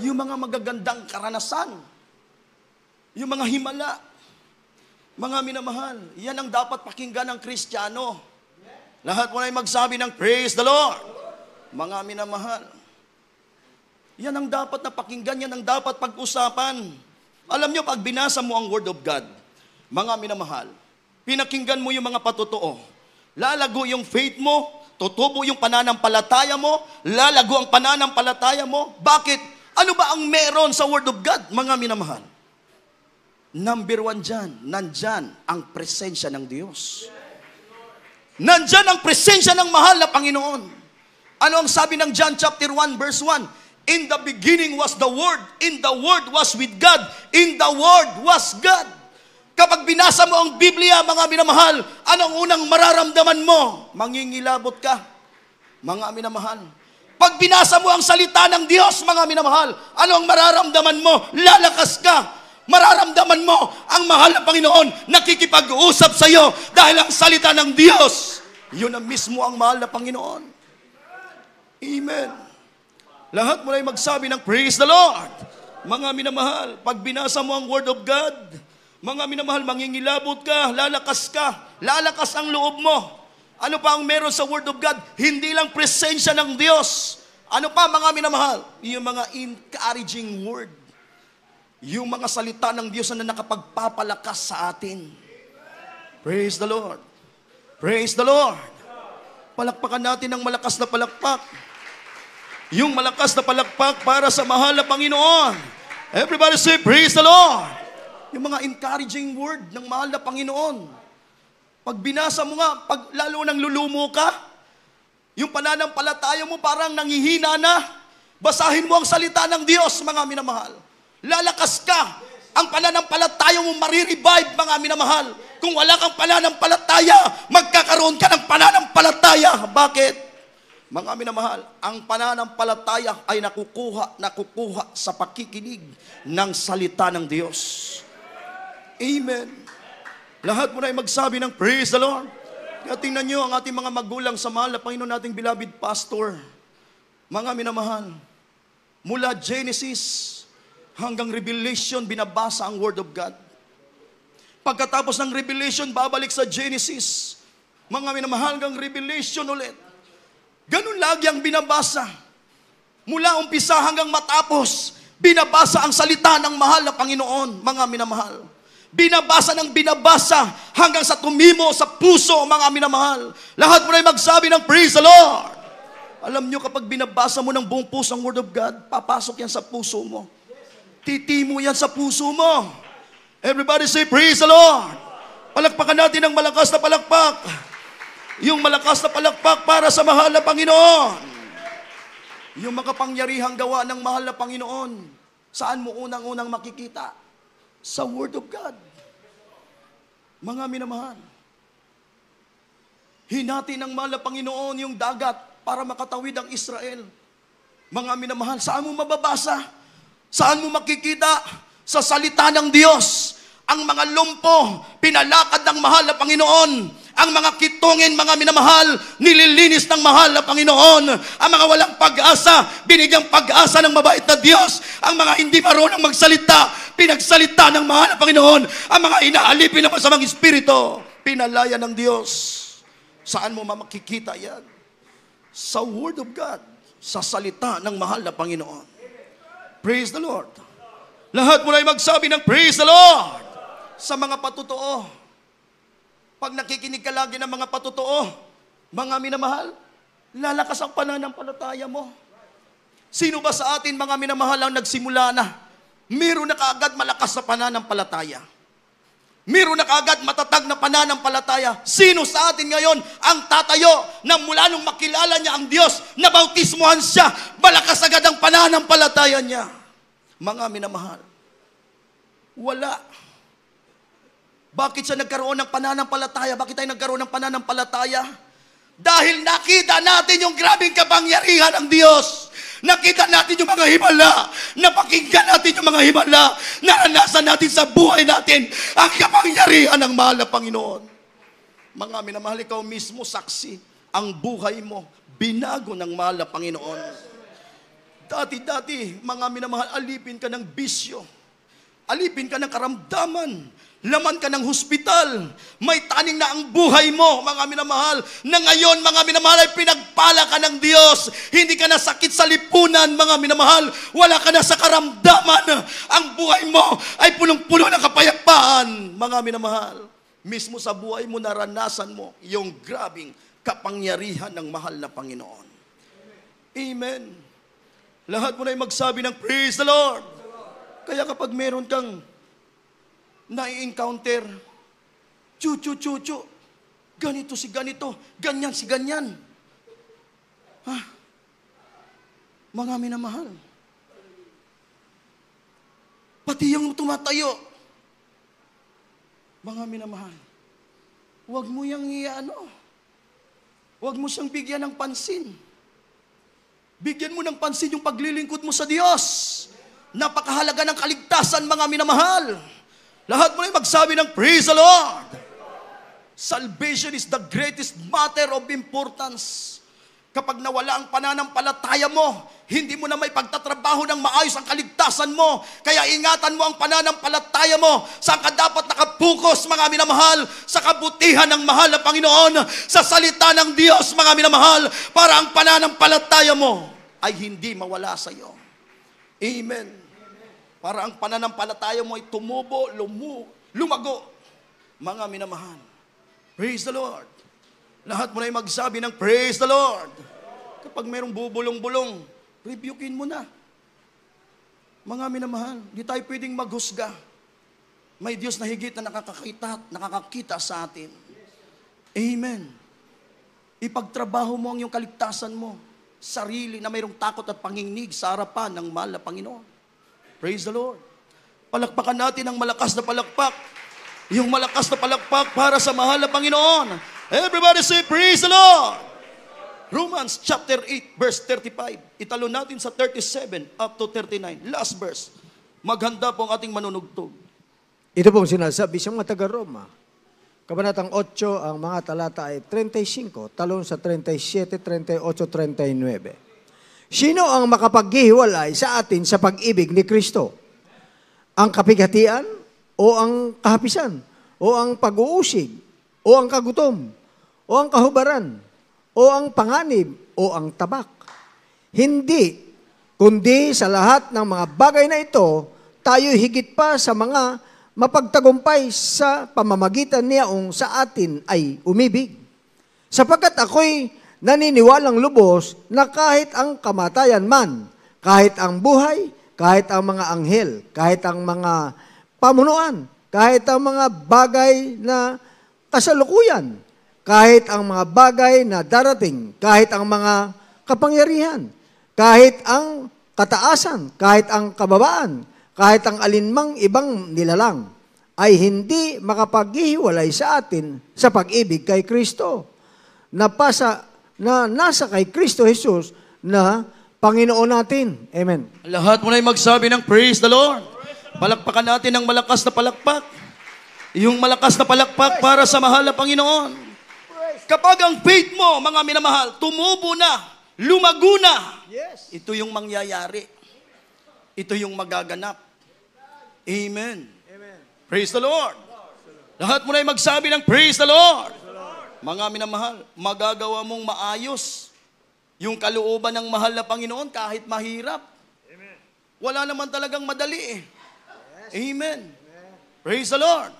Yung mga magagandang karanasan, yung mga himala, mga minamahal, yan ang dapat pakinggan ng Kristiyano. Lahat mo na magsabi ng praise the Lord. Mga minamahal, yan ang dapat na pakinggan, yan ang dapat pag-usapan. Alam nyo, pag binasa mo ang Word of God, mga minamahal, pinakinggan mo yung mga patotoo, lalago yung faith mo, tutubo yung pananampalataya mo, lalago ang pananampalataya mo. Bakit? Ano ba ang meron sa Word of God, mga minamahal? Number one dyan, nandyan ang presensya ng Diyos. Nandyan ang presensya ng mahal na Panginoon. Ano ang sabi ng John chapter 1 verse 1? In the beginning was the Word, in the Word was with God, in the Word was God. Kapag binasa mo ang Biblia, mga minamahal, anong unang mararamdaman mo? Mangingilabot ka, mga minamahal. Pag binasa mo ang salita ng Diyos, mga minamahal, anong mararamdaman mo? Lalakas ka. Mararamdaman mo ang mahal na Panginoon nakikipag-usap sa iyo dahil ang salita ng Diyos, yun na mismo ang mahal na Panginoon. Amen. Lahat mo na magsabi ng praise the Lord. Mga minamahal, pag binasa mo ang Word of God, mga minamahal, mangingilabot ka, lalakas ang loob mo. Ano pa ang meron sa Word of God? Hindi lang presensya ng Diyos. Ano pa, mga minamahal? Yung mga encouraging word. Yung mga salita ng Diyos na nakapagpapalakas sa atin. Praise the Lord. Praise the Lord. Palakpakan natin ng malakas na palakpak. Yung malakas na palakpak para sa mahal na Panginoon. Everybody say, praise the Lord. Yung mga encouraging word ng mahal na Panginoon. Pag binasa mo nga, pag lalo nang lulumo ka, yung pananampalataya mo parang nanghihina na. Basahin mo ang salita ng Diyos, mga minamahal. Lalakas ka. Ang pananampalataya mo marirevive, mga minamahal. Kung wala kang pananampalataya, magkakaroon ka ng pananampalataya. Bakit? Mga minamahal, ang pananampalataya ay nakukuha sa pakikinig ng salita ng Diyos. Amen. Lahat mo na ay magsabi ng praise the Lord. Kaya tingnan nyo ang ating mga magulang sa mahal na Panginoon nating beloved pastor. Mga minamahal, mula Genesis hanggang Revelation, binabasa ang Word of God. Pagkatapos ng Revelation, babalik sa Genesis. Mga minamahal, hanggang Revelation ulit. Ganun lagi ang binabasa. Mula umpisa hanggang matapos, binabasa ang salita ng mahal na Panginoon, mga minamahal. Binabasa ng binabasa hanggang sa tumimo sa puso, mga minamahal. Lahat mo na magsabi ng praise the Lord. Alam nyo, kapag binabasa mo ng buong puso ang Word of God, papasok yan sa puso mo. Titimo yan sa puso mo. Everybody say, praise the Lord. Palakpakan natin ng malakas na palakpak. Yung malakas na palakpak para sa mahal na Panginoon. Yung makapangyarihang gawa ng mahal na Panginoon. Saan mo unang-unang makikita? Sa Word of God. Mga minamahal. Hinati ng mahal na Panginoon yung dagat para makatawid ang Israel. Mga minamahal, saan mo mababasa? Saan mo makikita? Sa salita ng Diyos. Ang mga lumpo, pinalakad ng mahal na Panginoon. Ang mga kitungin, mga minamahal, nililinis ng mahal na Panginoon. Ang mga walang pag-asa, binigyang pag-asa ng mabait na Diyos. Ang mga hindi marunong magsalita, pinagsalita ng mahal na Panginoon. Ang mga inaalipin ng masamang espiritu, pinalaya ng Diyos. Saan mo makikita yan? Sa Word of God. Sa salita ng mahal na Panginoon. Praise the Lord. Lahat mo na magsabi ng praise the Lord. Sa mga patotoo. Pag nakikinig ka lagi ng mga patotoo, mga minamahal, lalakas ang pananampalataya mo. Sino ba sa atin, mga minamahal, ang nagsimula na? Meron na kaagad malakas na pananampalataya. Meron na kaagad matatag na pananampalataya. Sino sa atin ngayon ang tatayo na mula nung makilala niya ang Diyos, nabautismuhan siya, malakas agad ang pananampalataya niya? Mga minamahal, wala. Bakit siya nagkaroon ng pananampalataya? Bakit tayo nagkaroon ng pananampalataya? Dahil nakita natin yung grabing kapangyarihan ng Diyos. Nakita natin yung mga himala. Napakinggan natin yung mga himala. Naranasan natin sa buhay natin ang kapangyarihan ng mahal na Panginoon. Mga minamahal, ikaw mismo saksi. Ang buhay mo, binago ng mahal na Panginoon. Dati, mga minamahal, alipin ka ng bisyo. Alipin ka ng karamdaman. Laman ka ng hospital. May taning na ang buhay mo, mga minamahal. Na ngayon, mga minamahal, ay pinagpala ka ng Diyos. Hindi ka na sakit sa lipunan, mga minamahal. Wala ka na sa karamdaman. Ang buhay mo ay punong-puno ng kapayapaan, mga minamahal. Mismo sa buhay mo, naranasan mo yung grabing kapangyarihan ng mahal na Panginoon. Amen. Lahat mo na magsabi ng praise the Lord. Kaya kapag meron kang nai-encounter, chu-chu-chu-chu, ganito si ganito, ganyan si ganyan. Mga minamahal. Pati yung tumatayo. Mga minamahal. Huwag mo yang huwag mo siyang bigyan ng pansin. Bigyan mo ng pansin yung paglilingkod mo sa Diyos. Napakahalaga ng kaligtasan, mga minamahal. Lahat mo na magsabi ng praise the Lord. Salvation is the greatest matter of importance. Kapag nawala ang pananampalataya mo, hindi mo na may pagtatrabaho ng maayos ang kaligtasan mo. Kaya ingatan mo ang pananampalataya mo. Saan ka dapat nakapokus, mga minamahal? Sa kabutihan ng mahal na Panginoon, sa salita ng Diyos, mga minamahal, para ang pananampalataya mo ay hindi mawala sa iyo. Amen. Para ang pananampalataya mo ay tumubo, lumago. Mga minamahal. Praise the Lord. Lahat mo na magsabi ng praise the Lord. Kapag mayroong bubulong-bulong, rebukein mo na. Mga minamahal, di tayo pwedeng maghusga. May Diyos na higit na nakakakita sa atin. Amen. Ipagtrabaho mo ang iyong kaligtasan mo. Sarili na mayroong takot at panginginig sa harapan ng mahal na Panginoon. Praise the Lord. Palakpakan natin ang malakas na palakpak. Yung malakas na palakpak para sa mahal na Panginoon. Everybody say, praise the Lord. Romans chapter 8, verse 35. Italo natin sa 37 up to 39. Last verse. Maghanda po ang ating manunugtog. Ito pong sinasabi sa mga taga-Roma. Kabanatang 8, ang mga talata ay 35, talon sa 37, 38, 39. Sino ang makapaghihiwalay sa atin sa pag-ibig ni Kristo? Ang kapighatian o ang kahapisan o ang pag-uusig o ang kagutom o ang kahubaran o ang panganib o ang tabak? Hindi, kundi sa lahat ng mga bagay na ito, tayo higit pa sa mga mapagtagumpay sa pamamagitan niyaong sa atin ay umibig. Sapagkat ako'y naniniwalang lubos na kahit ang kamatayan man, kahit ang buhay, kahit ang mga anghel, kahit ang mga pamunuan, kahit ang mga bagay na kasalukuyan, kahit ang mga bagay na darating, kahit ang mga kapangyarihan, kahit ang kataasan, kahit ang kababaan, kahit ang alinmang ibang nilalang, ay hindi makapaghihiwalay sa atin sa pag-ibig kay Kristo, na nasa kay Kristo Jesus na Panginoon natin. Amen. Lahat mo na magsabi ng praise the Lord. Palakpakan natin ang malakas na palakpak. Yung malakas na palakpak para sa mahal na Panginoon. Kapag ang faith mo, mga minamahal, tumubo na, lumago na, ito yung mangyayari. Ito yung magaganap. Amen. Praise the Lord. Lahat mo na magsabi ng praise the Lord. Mga minamahal, magagawa mong maayos yung kalooban ng mahal na Panginoon kahit mahirap. Amen. Wala naman talagang madali eh. Yes. Amen. Praise the Lord.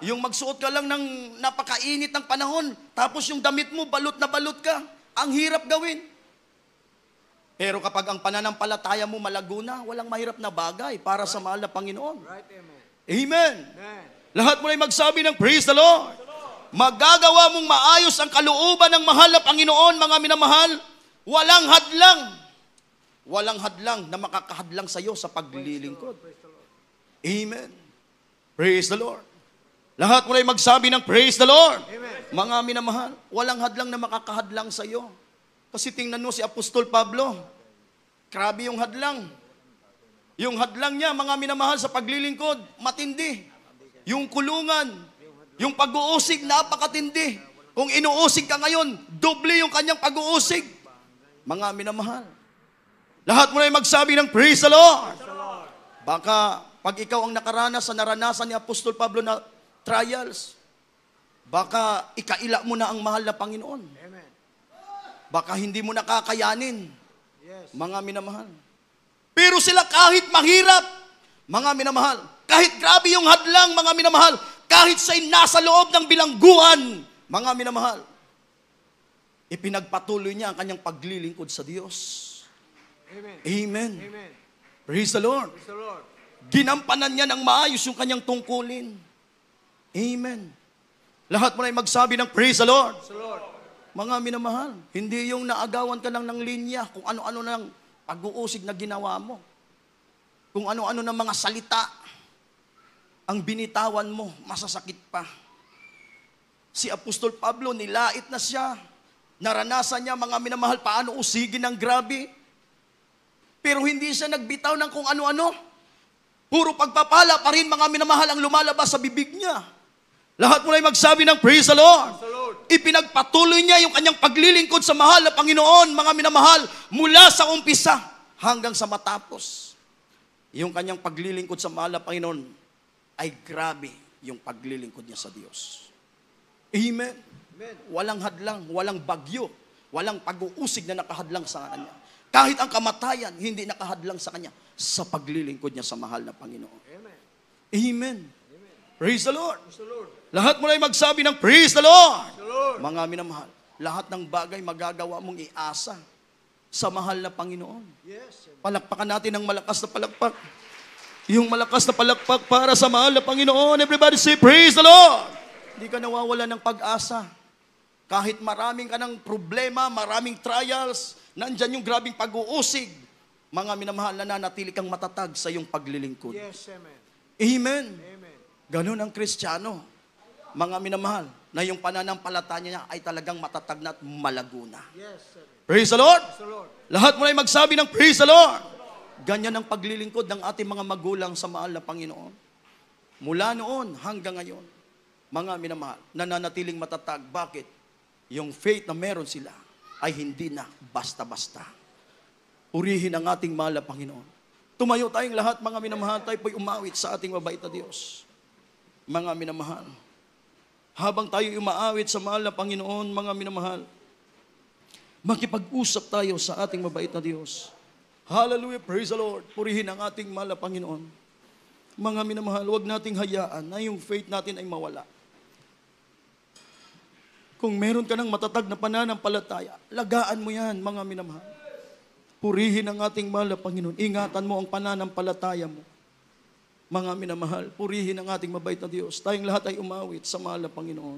Yung magsuot ka lang ng napakainit ng panahon, tapos yung damit mo, balot na balot ka, ang hirap gawin. Pero kapag ang pananampalataya mo malago na, walang mahirap na bagay para sa mahal na Panginoon. Right, amen. Amen. Amen. Lahat mo na magsabi ng praise the Lord. Magagawa mong maayos ang kalooban ng mahal na Panginoon, mga minamahal. Walang hadlang. Walang hadlang na makakahadlang sa iyo sa paglilingkod. Amen. Praise the Lord. Lahat mo na magsabi ng praise the Lord. Amen. Mga minamahal, walang hadlang na makakahadlang sa iyo. Kasi tingnan mo si Apostol Pablo. Grabe yung hadlang. Yung hadlang niya, mga minamahal, sa paglilingkod, matindi. Yung kulungan, yung pag-uusig, napakatindi. Kung inuusig ka ngayon, doble yung kanyang pag-uusig. Mga minamahal, Lahat mo na yung magsabi ng praise the Lord. Baka pag ikaw ang nakaranas sa naranasan ni Apostol Pablo na trials, baka ikaila mo na ang mahal na Panginoon. Amen. Baka hindi mo nakakayanin, Yes. mga minamahal. Pero sila kahit mahirap, mga minamahal, kahit grabe yung hadlang, mga minamahal, kahit siya'y nasa loob ng bilangguan, mga minamahal, ipinagpatuloy niya ang kanyang paglilingkod sa Diyos. Amen. Amen. Amen. Praise the Lord. Praise the Lord. Ginampanan niya ng maayos yung kanyang tungkulin. Amen. Lahat mo na yung magsabi ng praise the Lord. Praise the Lord. Mga minamahal, hindi yung naagawan ka lang ng linya, kung ano-ano ng pag-uusig na ginawa mo. Kung ano-ano ng mga salita, ang binitawan mo, masasakit pa. Si Apostol Pablo, nilait na siya. Naranasan niya, mga minamahal, paano usigin ng grabe. Pero hindi siya nagbitaw ng kung ano-ano. Puro pagpapala pa rin, mga minamahal, ang lumalabas sa bibig niya. Lahat mo na yung magsabi ng praise the Lord. Praise the Lord. Ipinagpatuloy niya yung kanyang paglilingkod sa mahal na Panginoon, mga minamahal, mula sa umpisa hanggang sa matapos. Yung kanyang paglilingkod sa mahal na Panginoon ay grabe yung paglilingkod niya sa Diyos. Amen. Amen. Walang hadlang, walang bagyo, walang pag-uusig na nakahadlang sa kanya. Kahit ang kamatayan, hindi nakahadlang sa kanya sa paglilingkod niya sa mahal na Panginoon. Amen. Amen. Praise the Lord. Praise the Lord. Lahat mo na yung magsabi ng praise the Lord. Praise the Lord. Mga minamahal, lahat ng bagay magagawa mong iasa sa mahal na Panginoon. Yes. Amen. Palakpakan natin ng malakas na palakpak. Yung malakas na palakpak para sa mahal na Panginoon. Everybody say, praise the Lord. Hindi ka nawawala ng pag-asa. Kahit maraming ka ng problema, maraming trials, nandyan yung grabing pag-uusig. Mga minamahal, nananatili kang matatag sa iyong paglilingkod. Yes. Amen. Amen. Amen. Ganon ang Kristiyano. Mga minamahal, na yung pananampalataya niya ay talagang matatag na at malago na. Yes. Amen. Praise the Lord. Praise the Lord. Lahat mo na yung magsabi ng praise the Lord. Ganyan ang paglilingkod ng ating mga magulang sa mahal na Panginoon. Mula noon hanggang ngayon, mga minamahal, nananatiling matatag. Bakit? Yung faith na meron sila ay hindi na basta-basta. Purihin ang ating mahal na Panginoon. Tumayo tayong lahat, mga minamahal, tayo po'y umawit sa ating mabait na Diyos. Mga minamahal, habang tayo umaawit sa mahal na Panginoon, mga minamahal, makipag-usap tayo sa ating mabait na Diyos. Hallelujah, praise the Lord. Purihin ang ating mahal na Panginoon. Mga minamahal, huwag nating hayaan na yung faith natin ay mawala. Kung meron ka ng matatag na pananampalataya, lagaan mo yan, mga minamahal. Purihin ang ating mahal na Panginoon. Ingatan mo ang pananampalataya mo. Mga minamahal, purihin ang ating mabait na Diyos. Tayong lahat ay umawit sa mahal na Panginoon.